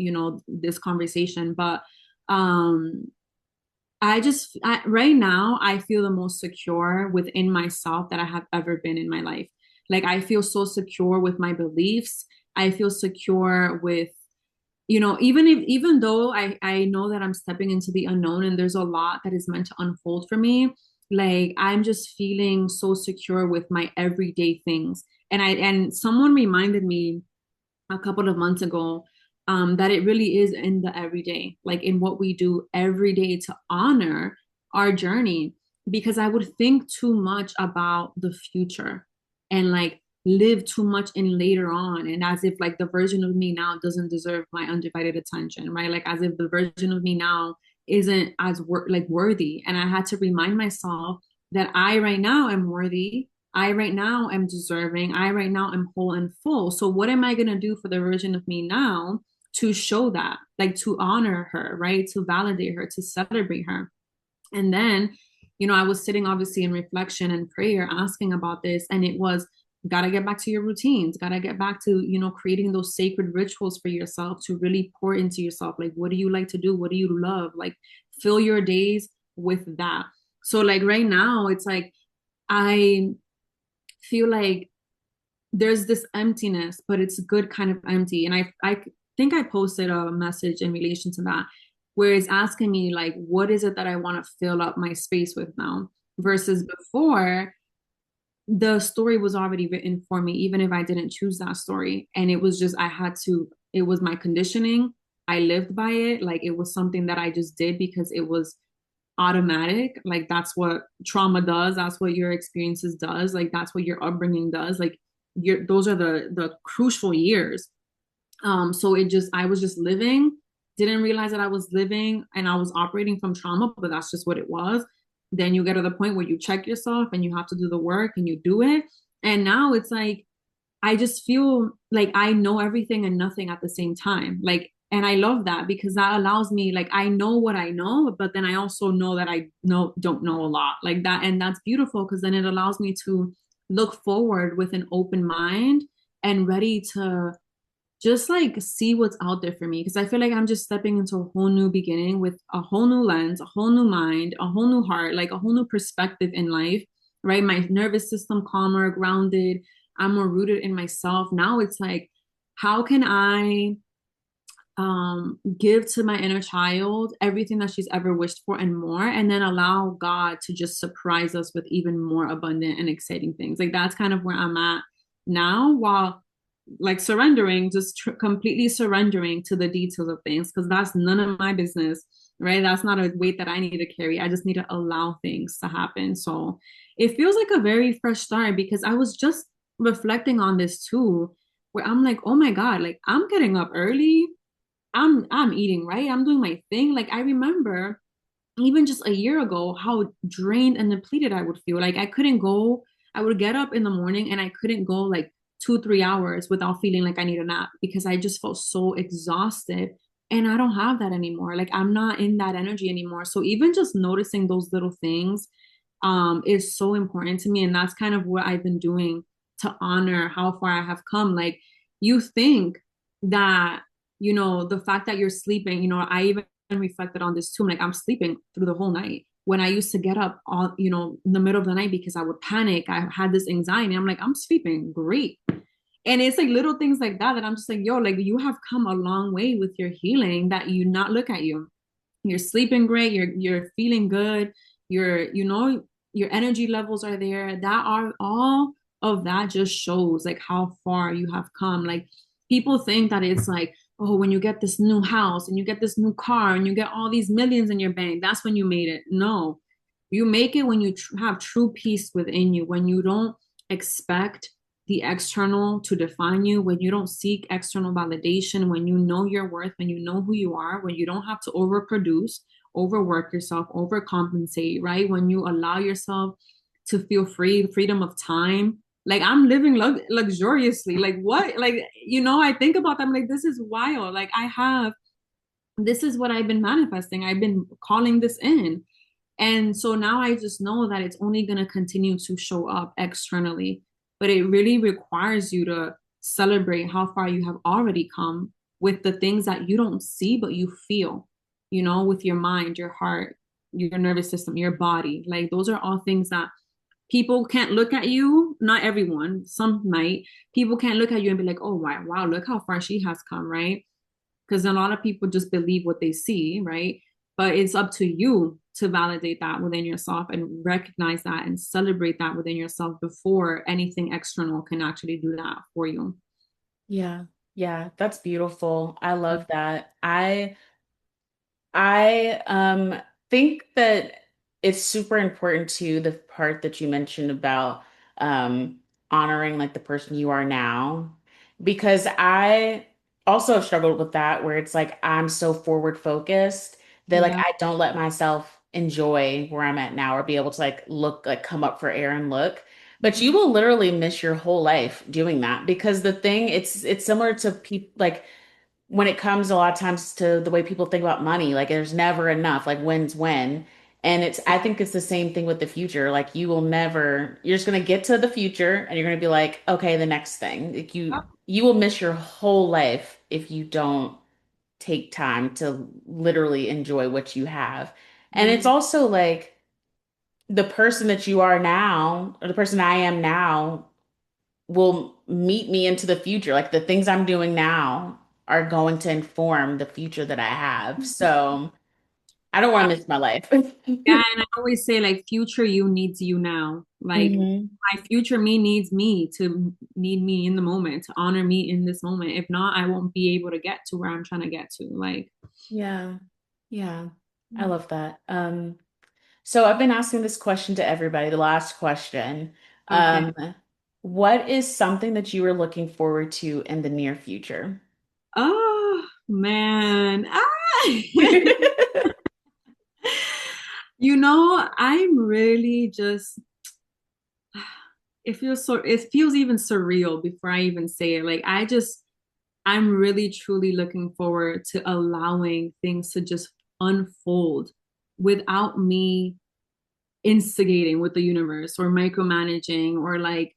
this conversation. But um right now, I feel the most secure within myself that I have ever been in my life. Like, I feel so secure with my beliefs. I feel secure with, even though I know that I'm stepping into the unknown and there's a lot that is meant to unfold for me, like, I'm just feeling so secure with my everyday things. And someone reminded me a couple of months ago, that it really is in the everyday, like in what we do every day to honor our journey. Because I would think too much about the future and like live too much in later on, and as if like the version of me now doesn't deserve my undivided attention, right? Like as if the version of me now isn't as worthy. And I had to remind myself that I right now am worthy. I right now am deserving. I right now am whole and full. So what am I going to do for the version of me now to show that, like to honor her, right? To validate her, to celebrate her. And then, I was sitting obviously in reflection and prayer asking about this, and it was, gotta get back to your routines, gotta get back to, creating those sacred rituals for yourself to really pour into yourself. Like, what do you like to do? What do you love? Like, fill your days with that. So like right now, it's like, I feel like there's this emptiness, but it's a good kind of empty. And I think I posted a message in relation to that, where it's asking me like, what is it that I want to fill up my space with now? Versus before, the story was already written for me, even if I didn't choose that story. And it was just, I had to, it was my conditioning. I lived by it. Like it was something that I just did because it was automatic. Like that's what trauma does. That's what your experiences does. Like that's what your upbringing does. Like your those are the crucial years. So it just I was just living, didn't realize that I was living and I was operating from trauma, but that's just what it was. Then you get to the point where you check yourself and you have to do the work and you do it. And now it's like I just feel like I know everything and nothing at the same time. Like, and I love that because that allows me, like, I know what I know, but then I also know that I know don't know a lot, like that, and that's beautiful because then it allows me to look forward with an open mind and ready to just like see what's out there for me because I feel like I'm just stepping into a whole new beginning with a whole new lens, a whole new mind, a whole new heart, like a whole new perspective in life, right? My nervous system calmer, grounded. I'm more rooted in myself. Now it's like, how can I give to my inner child everything that she's ever wished for and more, and then allow God to just surprise us with even more abundant and exciting things. Like that's kind of where I'm at now, while like surrendering, just completely surrendering to the details of things because that's none of my business, right? That's not a weight that I need to carry. I just need to allow things to happen. So it feels like a very fresh start because I was just reflecting on this too, where I'm like, oh my God, like I'm getting up early. I'm eating right. I'm doing my thing. Like I remember even just a year ago how drained and depleted I would feel. Like I couldn't go, I would get up in the morning and I couldn't go like 2, 3 hours without feeling like I need a nap because I just felt so exhausted. And I don't have that anymore. Like I'm not in that energy anymore. So even just noticing those little things is so important to me. And that's kind of what I've been doing to honor how far I have come. Like you think that, the fact that you're sleeping, I even reflected on this too. I'm like, I'm sleeping through the whole night. When I used to get up all, in the middle of the night because I would panic, I had this anxiety. I'm like, I'm sleeping great. And it's like little things like that that I'm just like, yo, like you have come a long way with your healing that you not look at you. You're sleeping great, you're feeling good, your energy levels are there. That are all of that just shows like how far you have come. Like people think that it's like, oh, when you get this new house and you get this new car and you get all these millions in your bank, that's when you made it. No, you make it when you have true peace within you, when you don't expect the external to define you, when you don't seek external validation, when you know your worth, when you know who you are, when you don't have to overproduce, overwork yourself, overcompensate, right? When you allow yourself to feel free, freedom of time. Like I'm living luxuriously. Like what? Like, I think about them like this is wild. Like this is what I've been manifesting. I've been calling this in. And so now I just know that it's only going to continue to show up externally, but it really requires you to celebrate how far you have already come with the things that you don't see, but you feel, with your mind, your heart, your nervous system, your body. Like those are all things that people can't look at you. Not everyone, some might. People can't look at you and be like, oh, wow, look how far she has come, right? Because a lot of people just believe what they see, right? But it's up to you to validate that within yourself and recognize that and celebrate that within yourself before anything external can actually do that for you. Yeah. Yeah, that's beautiful. I love that. I think that it's super important too, the part that you mentioned about um honoring like the person you are now. Because I also have struggled with that where it's like I'm so forward focused that like Yeah. I don't let myself enjoy where I'm at now or be able to like look like come up for air and look. But you will literally miss your whole life doing that because the thing it's similar to people like when it comes a lot of times to the way people think about money, like there's never enough, like when's when. And I think it's the same thing with the future. Like you will never, you're just going to get to the future and you're going to be like, okay, the next thing. Like you will miss your whole life if you don't take time to literally enjoy what you have. And it's also like the person that you are now, or the person I am now will meet me into the future. Like the things I'm doing now are going to inform the future that I have. So I don't want to miss my life. Yeah, and I always say like future you needs you now. Like hmm my future me needs me to need me in the moment, to honor me in this moment. If not, I won't be able to get to where I'm trying to get to. Like, Yeah. Yeah. I love that. So I've been asking this question to everybody, the last question. okay. Um, what is something that you are looking forward to in the near future? Oh man. I'm really just it feels even surreal before I even say it. Like I'm really truly looking forward to allowing things to just unfold without me instigating with the universe or micromanaging or like,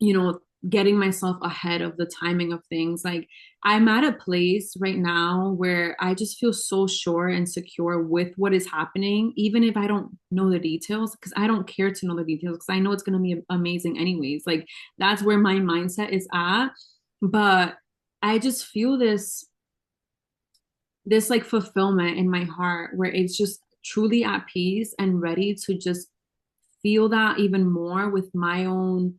you know, getting myself ahead of the timing of things. Like I'm at a place right now where I just feel so sure and secure with what is happening, even if I don't know the details, because I don't care to know the details because I know it's going to be amazing anyways. Like that's where my mindset is at. But I just feel this like fulfillment in my heart where it's just truly at peace and ready to just feel that even more with my own,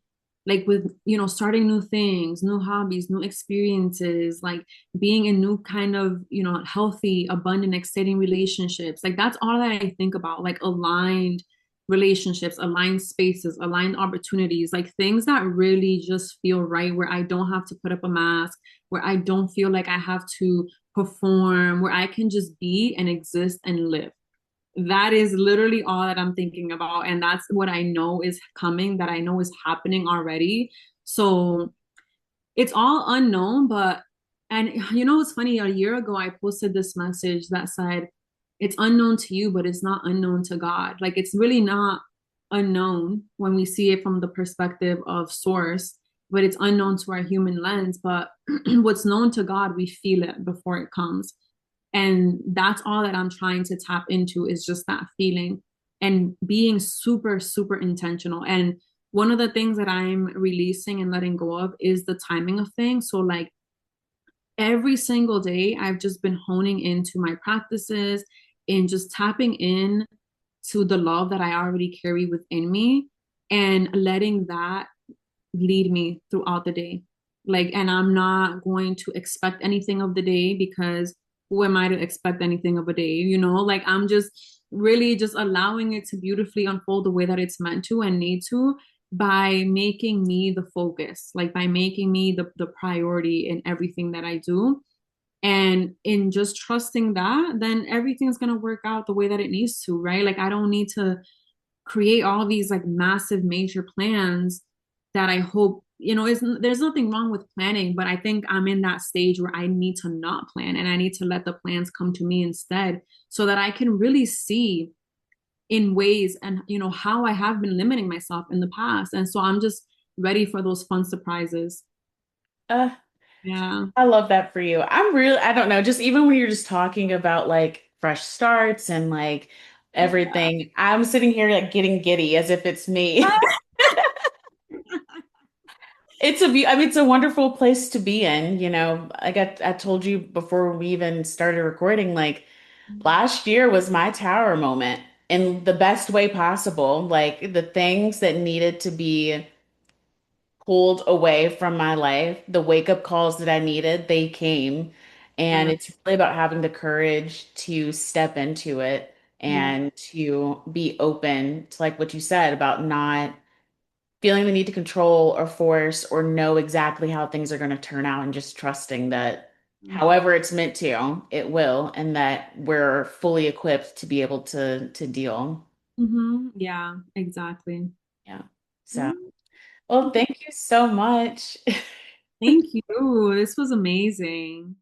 like with starting new things, new hobbies, new experiences, like being in new kind of healthy, abundant, exciting relationships. Like that's all that I think about, like aligned relationships, aligned spaces, aligned opportunities, like things that really just feel right, where I don't have to put up a mask, where I don't feel like I have to perform, where I can just be and exist and live. That is literally all that I'm thinking about. And that's what I know is coming, that I know is happening already. So it's all unknown, and it's funny, a year ago, I posted this message that said, it's unknown to you, but it's not unknown to God. Like it's really not unknown when we see it from the perspective of source, but it's unknown to our human lens. But what's known to God, we feel it before it comes. And that's all that I'm trying to tap into, is just that feeling and being super, super intentional. And one of the things that I'm releasing and letting go of is the timing of things. So, like, every single day, I've just been honing into my practices and just tapping in to the love that I already carry within me and letting that lead me throughout the day. Like, and I'm not going to expect anything of the day, because who am I to expect anything of a day? Like I'm just really just allowing it to beautifully unfold the way that it's meant to and need to, by making me the focus, like by making me the priority in everything that I do. And in just trusting that, then everything's going to work out the way that it needs to, right? Like I don't need to create all these like massive major plans that I hope, there's nothing wrong with planning, but I think I'm in that stage where I need to not plan and I need to let the plans come to me instead, so that I can really see in ways and how I have been limiting myself in the past. And so I'm just ready for those fun surprises. Uh, Yeah. I love that for you. I don't know, just even when you're just talking about like fresh starts and like Yeah. everything, I'm sitting here like getting giddy as if it's me. I mean, it's a wonderful place to be in, I told you before we even started recording, like last year was my tower moment in the best way possible. Like the things that needed to be pulled away from my life, the wake up calls that I needed, they came. And Yeah. it's really about having the courage to step into it Yeah. and to be open to, like what you said, about not feeling the need to control or force or know exactly how things are going to turn out, and just trusting that however it's meant to, it will, and that we're fully equipped to be able to deal. Yeah, exactly. Yeah. So, Mm. well, thank you so much. Thank you. This was amazing.